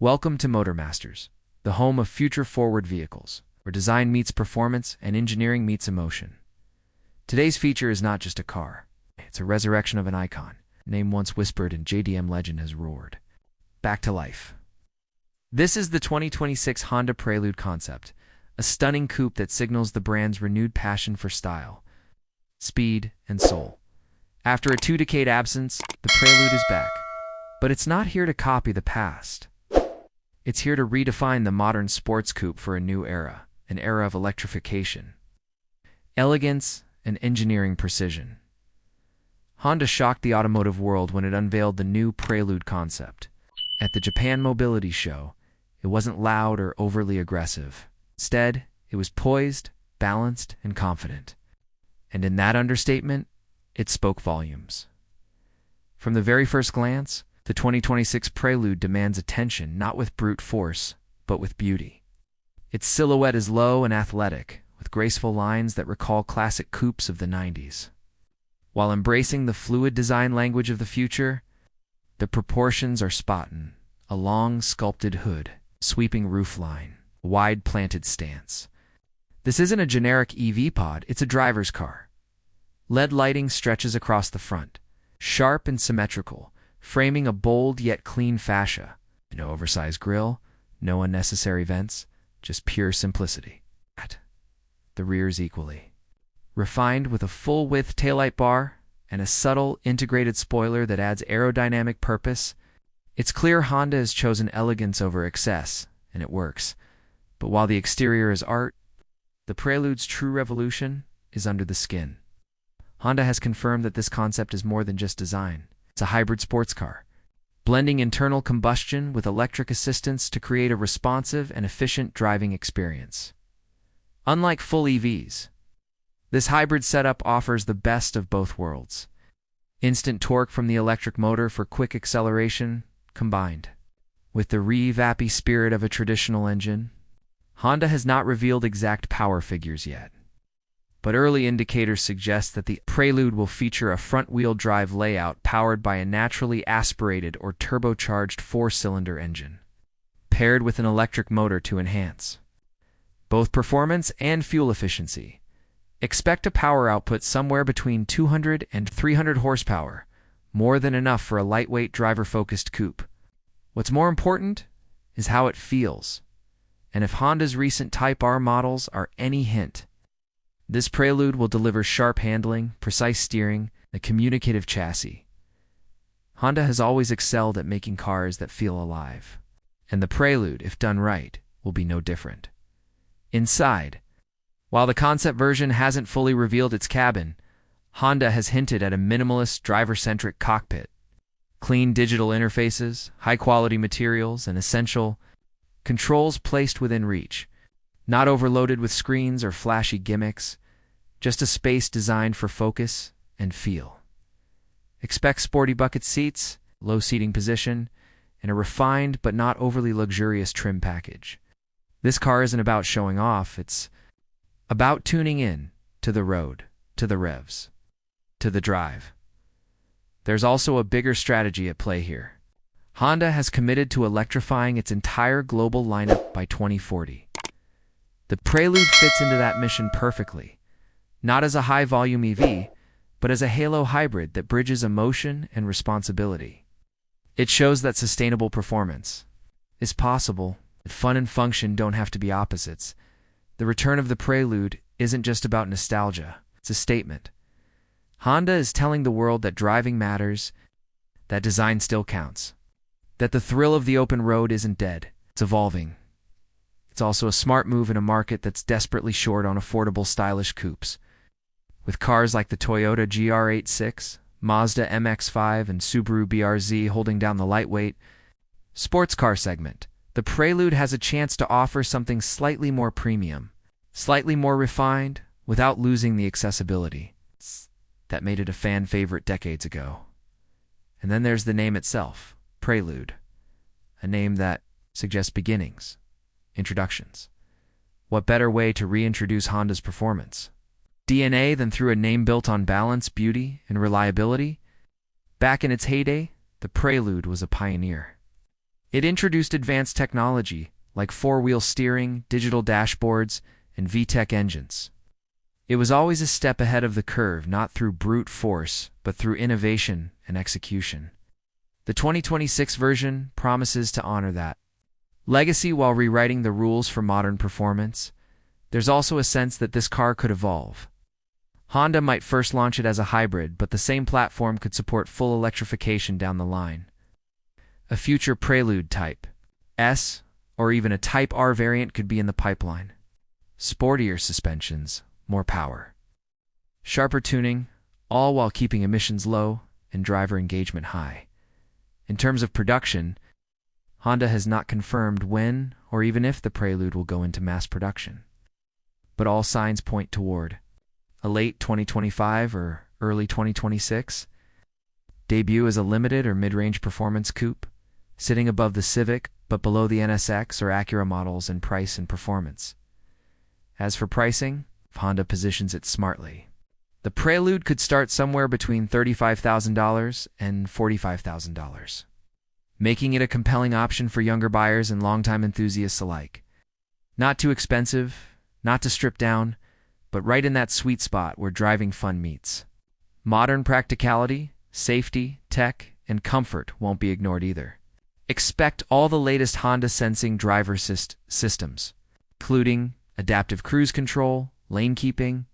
Welcome to Motor Masters, the home of future-forward vehicles, where design meets performance and engineering meets emotion. Today's feature is not just a car. It's a resurrection of an icon, a name once whispered and JDM legend has roared back to life. This is the 2026 Honda Prelude Concept, a stunning coupe that signals the brand's renewed passion for style, speed, and soul. After a two-decade absence, the Prelude is back. But it's not here to copy the past. It's here to redefine the modern sports coupe for a new era, an era of electrification, elegance, and engineering precision. Honda shocked the automotive world when it unveiled the new Prelude concept. At the Japan Mobility Show, it wasn't loud or overly aggressive. Instead, it was poised, balanced, and confident. And in that understatement, it spoke volumes. From the very first glance, the 2026 Prelude demands attention not with brute force, but with beauty. Its silhouette is low and athletic, with graceful lines that recall classic coupes of the 90s. While embracing the fluid design language of the future, the proportions are spot-on: a long, sculpted hood, sweeping roofline, a wide planted stance. This isn't a generic EV pod, it's a driver's car. LED lighting stretches across the front, sharp and symmetrical, framing a bold yet clean fascia. No oversized grille, no unnecessary vents, just pure simplicity. The rear's equally refined, with a full-width taillight bar and a subtle integrated spoiler that adds aerodynamic purpose. It's clear Honda has chosen elegance over excess, and it works. But while the exterior is art, the Prelude's true revolution is under the skin. Honda has confirmed that this concept is more than just design. It's a hybrid sports car, blending internal combustion with electric assistance to create a responsive and efficient driving experience. Unlike full EVs, this hybrid setup offers the best of both worlds. Instant torque from the electric motor for quick acceleration, combined with the revampy spirit of a traditional engine. Honda has not revealed exact power figures yet, but early indicators suggest that the Prelude will feature a front-wheel drive layout powered by a naturally aspirated or turbocharged four-cylinder engine, paired with an electric motor to enhance both performance and fuel efficiency. Expect a power output somewhere between 200 and 300 horsepower, more than enough for a lightweight driver-focused coupe. What's more important is how it feels. And if Honda's recent Type R models are any hint, this Prelude will deliver sharp handling, precise steering, and a communicative chassis. Honda has always excelled at making cars that feel alive, and the Prelude, if done right, will be no different. Inside, while the concept version hasn't fully revealed its cabin, Honda has hinted at a minimalist, driver-centric cockpit. Clean digital interfaces, high-quality materials, and essential controls placed within reach. Not overloaded with screens or flashy gimmicks, just a space designed for focus and feel. Expect sporty bucket seats, low seating position, and a refined but not overly luxurious trim package. This car isn't about showing off, it's about tuning in to the road, to the revs, to the drive. There's also a bigger strategy at play here. Honda has committed to electrifying its entire global lineup by 2040. The Prelude fits into that mission perfectly, not as a high-volume EV, but as a halo hybrid that bridges emotion and responsibility. It shows that sustainable performance is possible, that fun and function don't have to be opposites. The return of the Prelude isn't just about nostalgia, it's a statement. Honda is telling the world that driving matters, that design still counts, that the thrill of the open road isn't dead, it's evolving. It's also a smart move in a market that's desperately short on affordable, stylish coupes. With cars like the Toyota GR86, Mazda MX-5, and Subaru BRZ holding down the lightweight sports car segment, the Prelude has a chance to offer something slightly more premium, slightly more refined, without losing the accessibility that made it a fan favorite decades ago. And then there's the name itself, Prelude, a name that suggests beginnings, introductions. What better way to reintroduce Honda's performance DNA than through a name built on balance, beauty, and reliability? Back in its heyday, the Prelude was a pioneer. It introduced advanced technology like four-wheel steering, digital dashboards, and VTEC engines. It was always a step ahead of the curve, not through brute force, but through innovation and execution. The 2026 version promises to honor that legacy while rewriting the rules for modern performance. There's also a sense that this car could evolve. Honda might first launch it as a hybrid, but the same platform could support full electrification down the line. A future Prelude Type S or even a Type R variant could be in the pipeline. Sportier suspensions, more power, sharper tuning, all while keeping emissions low and driver engagement high. In terms of production, Honda has not confirmed when or even if the Prelude will go into mass production. But all signs point toward a late 2025 or early 2026 debut as a limited or mid-range performance coupe, sitting above the Civic but below the NSX or Acura models in price and performance. As for pricing, Honda positions it smartly. The Prelude could start somewhere between $35,000 and $45,000, making it a compelling option for younger buyers and longtime enthusiasts alike. Not too expensive, not to strip down, but right in that sweet spot where driving fun meets. Modern practicality, safety, tech, and comfort won't be ignored either. Expect all the latest Honda sensing driver systems, including adaptive cruise control, lane keeping,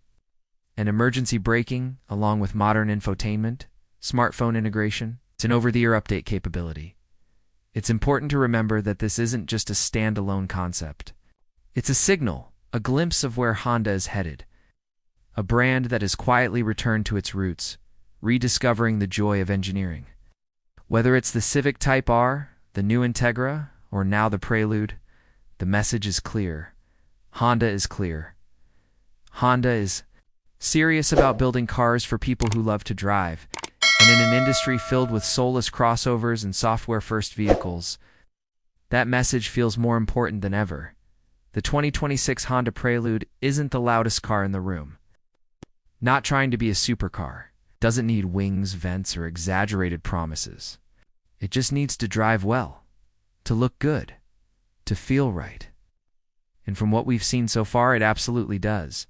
and emergency braking, along with modern infotainment, smartphone integration, and over-the-air update capability. It's important to remember that this isn't just a standalone concept. It's a signal, a glimpse of where Honda is headed. A brand that has quietly returned to its roots, rediscovering the joy of engineering. Whether it's the Civic Type R, the new Integra, or now the Prelude, the message is clear. Honda is clear. Honda is serious about building cars for people who love to drive, and in an industry filled with soulless crossovers and software-first vehicles, that message feels more important than ever. The 2026 Honda Prelude isn't the loudest car in the room. Not trying to be a supercar. Doesn't need wings, vents, or exaggerated promises. It just needs to drive well, to look good, to feel right. And from what we've seen so far, it absolutely does.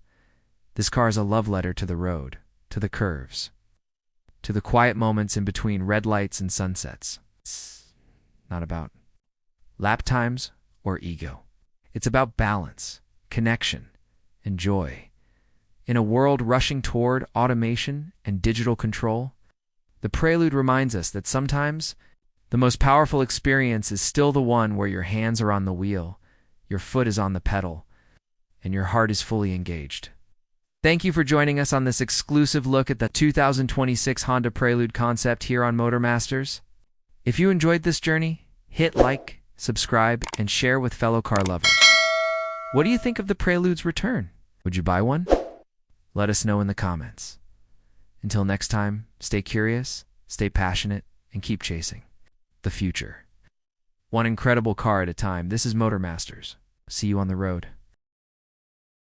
This car is a love letter to the road, to the curves, to the quiet moments in between red lights and sunsets. It's not about lap times or ego. It's about balance, connection, and joy. In a world rushing toward automation and digital control, the Prelude reminds us that sometimes the most powerful experience is still the one where your hands are on the wheel, your foot is on the pedal, and your heart is fully engaged. Thank you for joining us on this exclusive look at the 2026 Honda Prelude Concept here on Motormasters. If you enjoyed this journey, hit like, subscribe, and share with fellow car lovers. What do you think of the Prelude's return? Would you buy one? Let us know in the comments. Until next time, stay curious, stay passionate, and keep chasing the future. One incredible car at a time. This is Motormasters. See you on the road.